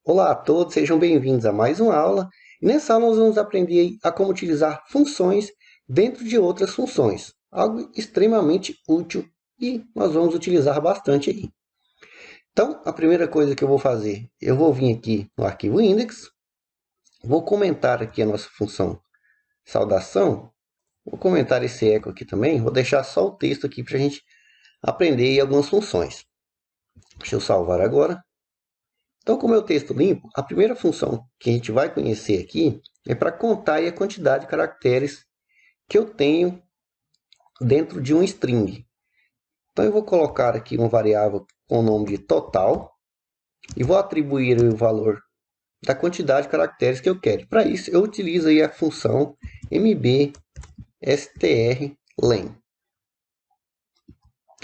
Olá a todos, sejam bem-vindos a mais uma aula. E nessa aula nós vamos aprender a como utilizar funções dentro de outras funções. Algo extremamente útil e nós vamos utilizar bastante aí. Então, a primeira coisa que eu vou fazer, eu vou vir aqui no arquivo index, vou comentar aqui a nossa função saudação, vou comentar esse eco aqui também, vou deixar só o texto aqui para a gente aprender aí algumas funções. Deixa eu salvar agora. Então, com o meu texto limpo, a primeira função que a gente vai conhecer aqui é para contar a quantidade de caracteres que eu tenho dentro de um string. Então, eu vou colocar aqui uma variável com o nome de total e vou atribuir o valor da quantidade de caracteres que eu quero. Para isso, eu utilizo aí a função mbstrlen.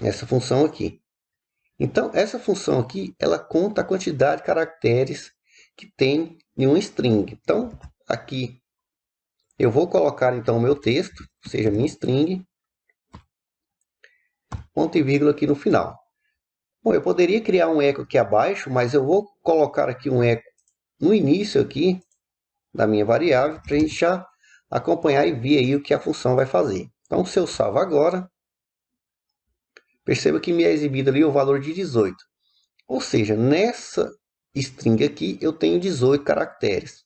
Essa função aqui. Então, essa função aqui, ela conta a quantidade de caracteres que tem em um string. Então, aqui eu vou colocar então o meu texto, ou seja, minha string, ponto e vírgula aqui no final. Bom, eu poderia criar um eco aqui abaixo, mas eu vou colocar aqui um eco no início aqui da minha variável, para a gente já acompanhar e ver aí o que a função vai fazer. Então, se eu salvo agora, perceba que me é exibido ali o valor de 18. Ou seja, nessa string aqui eu tenho 18 caracteres.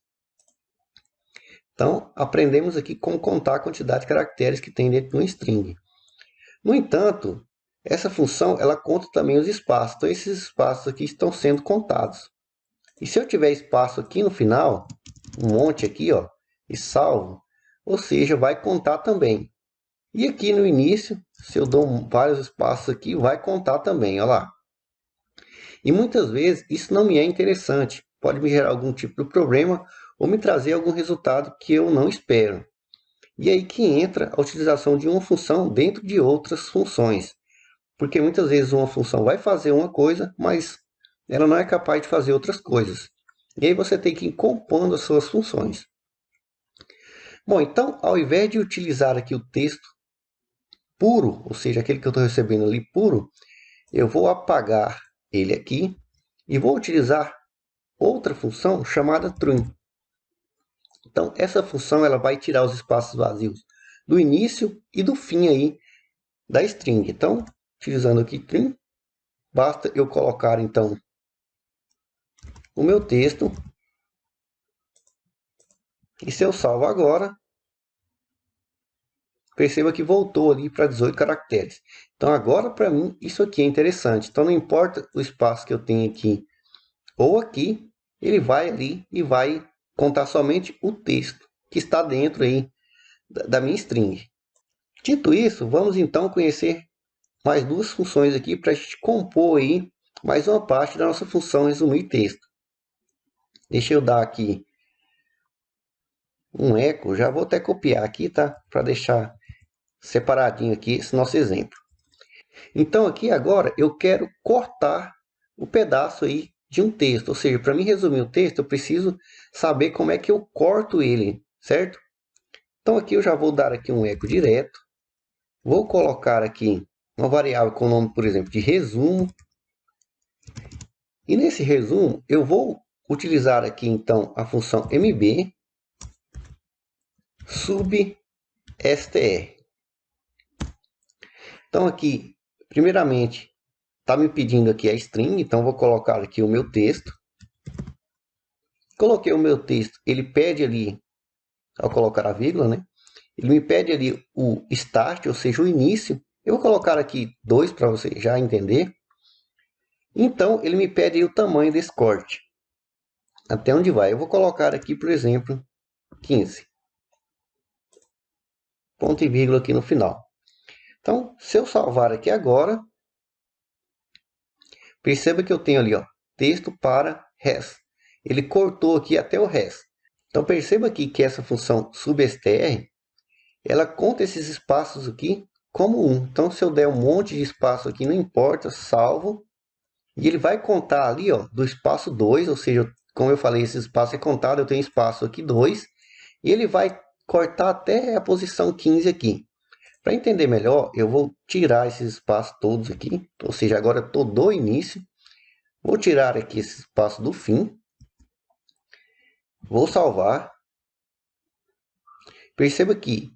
Então, aprendemos aqui como contar a quantidade de caracteres que tem dentro de um string. No entanto, essa função ela conta também os espaços. Então, esses espaços aqui estão sendo contados. E se eu tiver espaço aqui no final, um monte aqui, ó, e salvo, ou seja, vai contar também. E aqui no início, se eu dou vários espaços aqui, vai contar também, ó lá. E muitas vezes isso não me é interessante. Pode me gerar algum tipo de problema ou me trazer algum resultado que eu não espero. E aí que entra a utilização de uma função dentro de outras funções. Porque muitas vezes uma função vai fazer uma coisa, mas ela não é capaz de fazer outras coisas. E aí você tem que ir compondo as suas funções. Bom, então, ao invés de utilizar aqui o texto puro, ou seja, aquele que eu estou recebendo ali puro, eu vou apagar ele aqui e vou utilizar outra função chamada trim. Então, essa função ela vai tirar os espaços vazios do início e do fim aí da string. Então, utilizando aqui trim, basta eu colocar então o meu texto. E se eu salvo agora, perceba que voltou ali para 18 caracteres. Então agora para mim isso aqui é interessante. Então não importa o espaço que eu tenho aqui ou aqui, ele vai ali e vai contar somente o texto que está dentro aí da minha string. Dito isso, vamos então conhecer mais duas funções aqui para a gente compor aí mais uma parte da nossa função resumir texto. Deixa eu dar aqui um eco, já vou até copiar aqui, tá? Para deixar separadinho aqui esse nosso exemplo. Então aqui agora eu quero cortar o pedaço aí de um texto, ou seja, para mim resumir o texto eu preciso saber como é que eu corto ele, certo? Então aqui eu já vou dar aqui um eco direto, vou colocar aqui uma variável com o nome, por exemplo, de resumo, e nesse resumo eu vou utilizar aqui então a função mb substr. Então aqui, primeiramente, está me pedindo aqui a string, então vou colocar aqui o meu texto. Coloquei o meu texto, ele pede ali, ao colocar a vírgula, né? Ele me pede ali o start, ou seja, o início. Eu vou colocar aqui 2 para você já entender. Então, ele me pede o tamanho desse corte. Até onde vai? Eu vou colocar aqui, por exemplo, 15. Ponto e vírgula aqui no final. Então, se eu salvar aqui agora, perceba que eu tenho ali, ó, texto para res. Ele cortou aqui até o res. Então, perceba aqui que essa função substr, ela conta esses espaços aqui como um. Então, se eu der um monte de espaço aqui, não importa, salvo. E ele vai contar ali, ó, do espaço 2, ou seja, como eu falei, esse espaço é contado, eu tenho espaço aqui 2. E ele vai cortar até a posição 15 aqui. Para entender melhor, eu vou tirar esses espaços todos aqui. Ou seja, agora eu estou do início. Vou tirar aqui esse espaço do fim. Vou salvar. Perceba que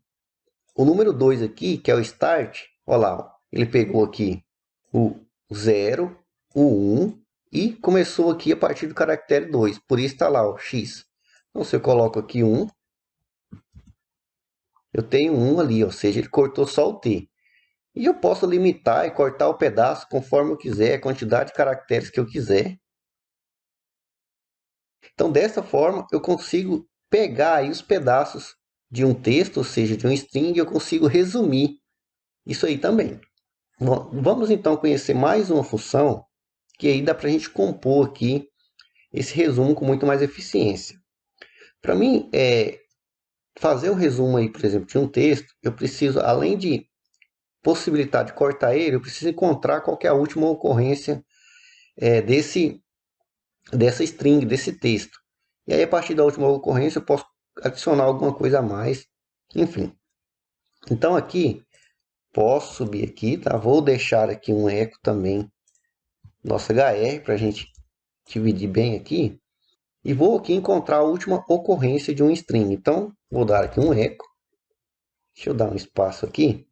o número 2 aqui, que é o start, olha lá, ele pegou aqui o 0, o 1 e começou aqui a partir do caractere 2. Por isso está lá o x. Então, se eu coloco aqui 1, eu tenho 1 ali, ou seja, ele cortou só o t. E eu posso limitar e cortar o pedaço conforme eu quiser, a quantidade de caracteres que eu quiser. Então, dessa forma, eu consigo pegar aí os pedaços de um texto, ou seja, de um string, eu consigo resumir isso aí também. Bom, vamos então conhecer mais uma função que aí dá para a gente compor aqui esse resumo com muito mais eficiência. Para mim, fazer o resumo aí, por exemplo, de um texto, eu preciso, além de possibilitar de cortar ele, eu preciso encontrar qual que é a última ocorrência dessa string, desse texto. E aí, a partir da última ocorrência, eu posso adicionar alguma coisa a mais, enfim. Então, aqui, posso subir aqui, tá? Vou deixar aqui um eco também, nosso HR, para a gente dividir bem aqui. E vou aqui encontrar a última ocorrência de um string. Então, vou dar aqui um eco. Deixa eu dar um espaço aqui.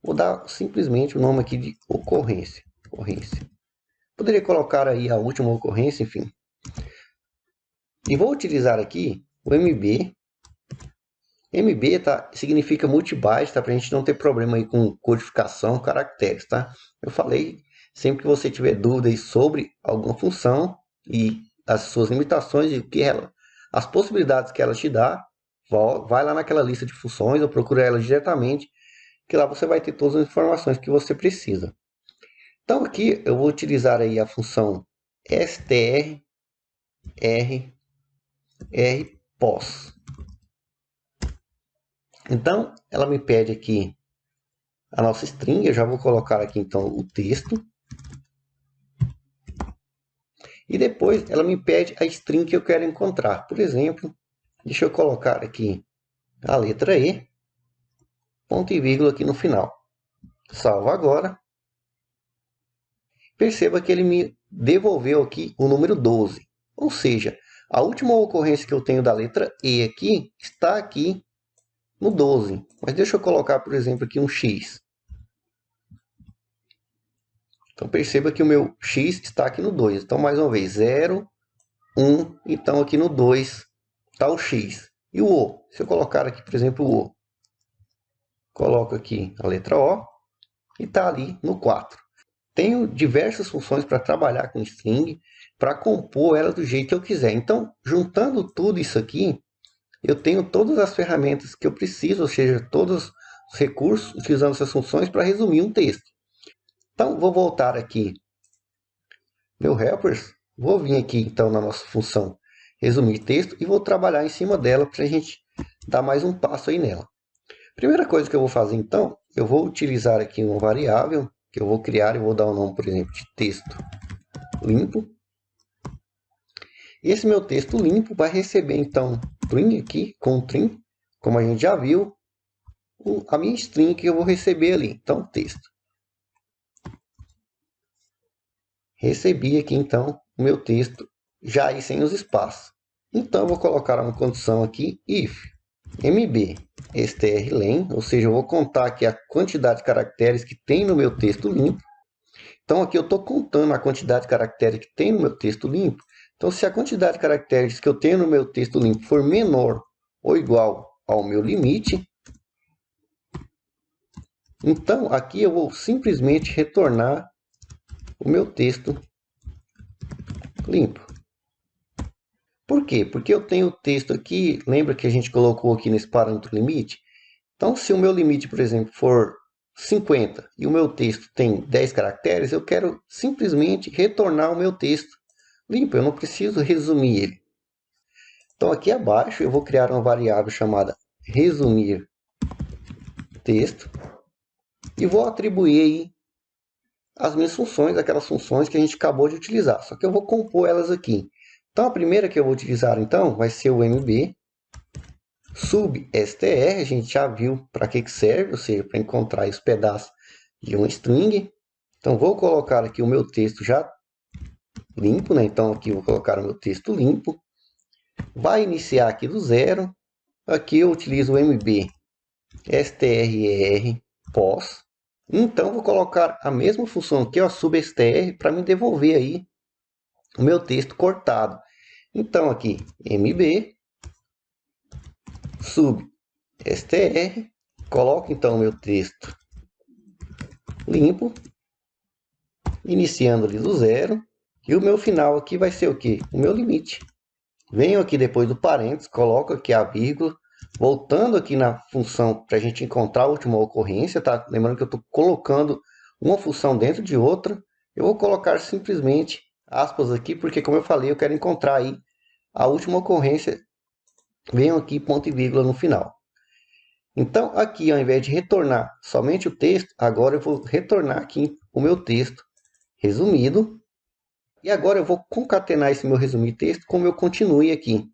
Vou dar simplesmente o nome aqui de ocorrência. Poderia colocar aí a última ocorrência, enfim. E vou utilizar aqui o MB. MB significa multibyte, tá? Para a gente não ter problema aí com codificação, caracteres, tá? Eu falei, sempre que você tiver dúvidas sobre alguma função e as suas limitações e o que as possibilidades que ela te dá, vai lá naquela lista de funções ou procura ela diretamente, que lá você vai ter todas as informações que você precisa. Então aqui eu vou utilizar aí a função strrpos. Então ela me pede aqui a nossa string, eu já vou colocar aqui então o texto. E depois ela me pede a string que eu quero encontrar. Por exemplo, deixa eu colocar aqui a letra E, ponto e vírgula aqui no final. Salvo agora. Perceba que ele me devolveu aqui o número 12. Ou seja, a última ocorrência que eu tenho da letra E aqui está aqui no 12. Mas deixa eu colocar, por exemplo, aqui um X. Então perceba que o meu X está aqui no 2. Então, mais uma vez, 0, 1. Então, aqui no 2 está o X. E o O? Se eu colocar aqui, por exemplo, o O. Coloco aqui a letra O e está ali no 4. Tenho diversas funções para trabalhar com string, para compor ela do jeito que eu quiser. Então, juntando tudo isso aqui, eu tenho todas as ferramentas que eu preciso, ou seja, todos os recursos utilizando essas funções para resumir um texto. Então, vou voltar aqui meu helpers, vou vir aqui então na nossa função resumir texto e vou trabalhar em cima dela para a gente dar mais um passo aí nela. Primeira coisa que eu vou fazer então, eu vou utilizar aqui uma variável que eu vou criar e vou dar o nome, por exemplo, de texto limpo. Esse meu texto limpo vai receber então string aqui com string, como a gente já viu, a minha string que eu vou receber ali. Então, texto. Recebi aqui então o meu texto já aí sem os espaços. Então, eu vou colocar uma condição aqui, if mb strlen, ou seja, eu vou contar aqui a quantidade de caracteres que tem no meu texto limpo. Então, aqui eu estou contando a quantidade de caracteres que tem no meu texto limpo. Então, se a quantidade de caracteres que eu tenho no meu texto limpo for menor ou igual ao meu limite, então aqui eu vou simplesmente retornar o meu texto limpo. Por quê? Porque eu tenho o texto aqui, lembra que a gente colocou aqui nesse parâmetro limite? Então, se o meu limite, por exemplo, for 50 e o meu texto tem 10 caracteres, eu quero simplesmente retornar o meu texto limpo, eu não preciso resumir ele. Então, aqui abaixo eu vou criar uma variável chamada resumir texto e vou atribuir aí as minhas funções, aquelas funções que a gente acabou de utilizar, só que eu vou compor elas aqui. Então, a primeira que eu vou utilizar, então, vai ser o mb substr, a gente já viu para que serve, ou seja, para encontrar os pedaços de uma string. Então, vou colocar aqui o meu texto já limpo, né? Então, aqui eu vou colocar o meu texto limpo. vai iniciar aqui do zero. Aqui eu utilizo o MB strr pos. Então vou colocar a mesma função aqui, ó, substr, para me devolver aí o meu texto cortado. Então aqui mb substr, coloco então o meu texto limpo, iniciando ali do zero, e o meu final aqui vai ser o que? O meu limite. Venho aqui depois do parênteses, coloco aqui a vírgula, voltando aqui na função para a gente encontrar a última ocorrência, tá? Lembrando que eu estou colocando uma função dentro de outra. Eu vou colocar simplesmente aspas aqui, porque como eu falei, eu quero encontrar aí a última ocorrência. Venho aqui ponto e vírgula no final. Então aqui, ao invés de retornar somente o texto, agora eu vou retornar aqui o meu texto resumido. E agora eu vou concatenar esse meu resumido texto com o meu continue aqui.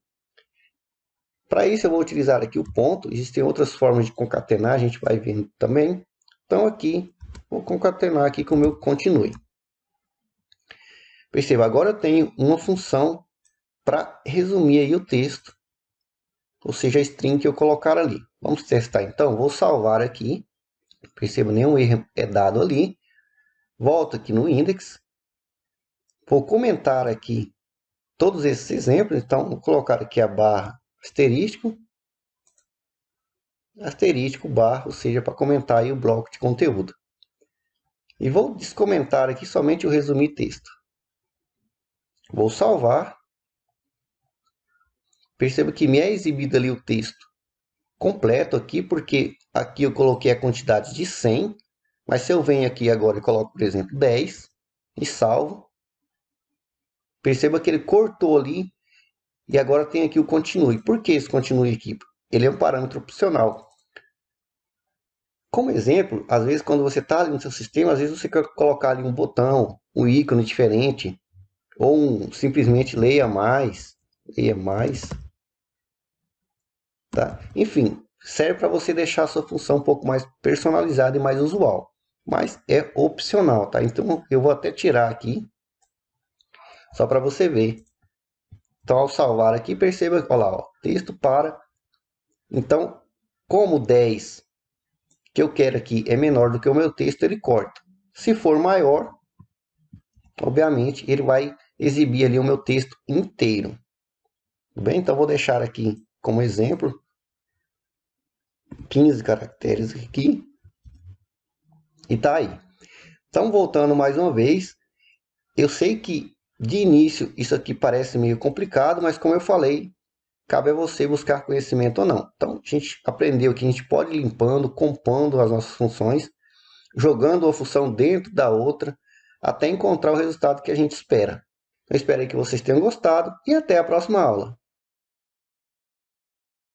Para isso eu vou utilizar aqui o ponto. Existem outras formas de concatenar, a gente vai vendo também. Então aqui, vou concatenar aqui com o meu continue. Perceba, agora eu tenho uma função para resumir aí o texto, ou seja, a string que eu colocar ali. Vamos testar então, vou salvar aqui. Perceba, nenhum erro é dado ali. Volto aqui no index. Vou comentar aqui todos esses exemplos. Então, vou colocar aqui a barra asterístico. Asterístico, barra, ou seja, para comentar aí o bloco de conteúdo. E vou descomentar aqui somente o resumir texto. Vou salvar. Perceba que me é exibido ali o texto completo aqui, porque aqui eu coloquei a quantidade de 100. Mas se eu venho aqui agora e coloco, por exemplo, 10 e salvo, perceba que ele cortou ali e agora tem aqui o continue. Por que esse continue aqui? Ele é um parâmetro opcional. Como exemplo, às vezes quando você está ali no seu sistema, às vezes você quer colocar ali um botão, um ícone diferente, ou simplesmente leia mais, tá? Enfim, serve para você deixar a sua função um pouco mais personalizada e mais usual, mas é opcional, tá? Então eu vou até tirar aqui, só para você ver. Então ao salvar aqui, perceba, olha lá, ó, texto para. Então, como 10 que eu quero aqui é menor do que o meu texto, ele corta. Se for maior, obviamente, ele vai exibir ali o meu texto inteiro. Tudo bem? Então, vou deixar aqui como exemplo 15 caracteres aqui. E tá aí. Então, voltando mais uma vez, eu sei que de início isso aqui parece meio complicado, mas como eu falei, cabe a você buscar conhecimento ou não. Então, a gente aprendeu que a gente pode ir limpando, compondo as nossas funções, jogando uma função dentro da outra, até encontrar o resultado que a gente espera. Eu espero que vocês tenham gostado e até a próxima aula.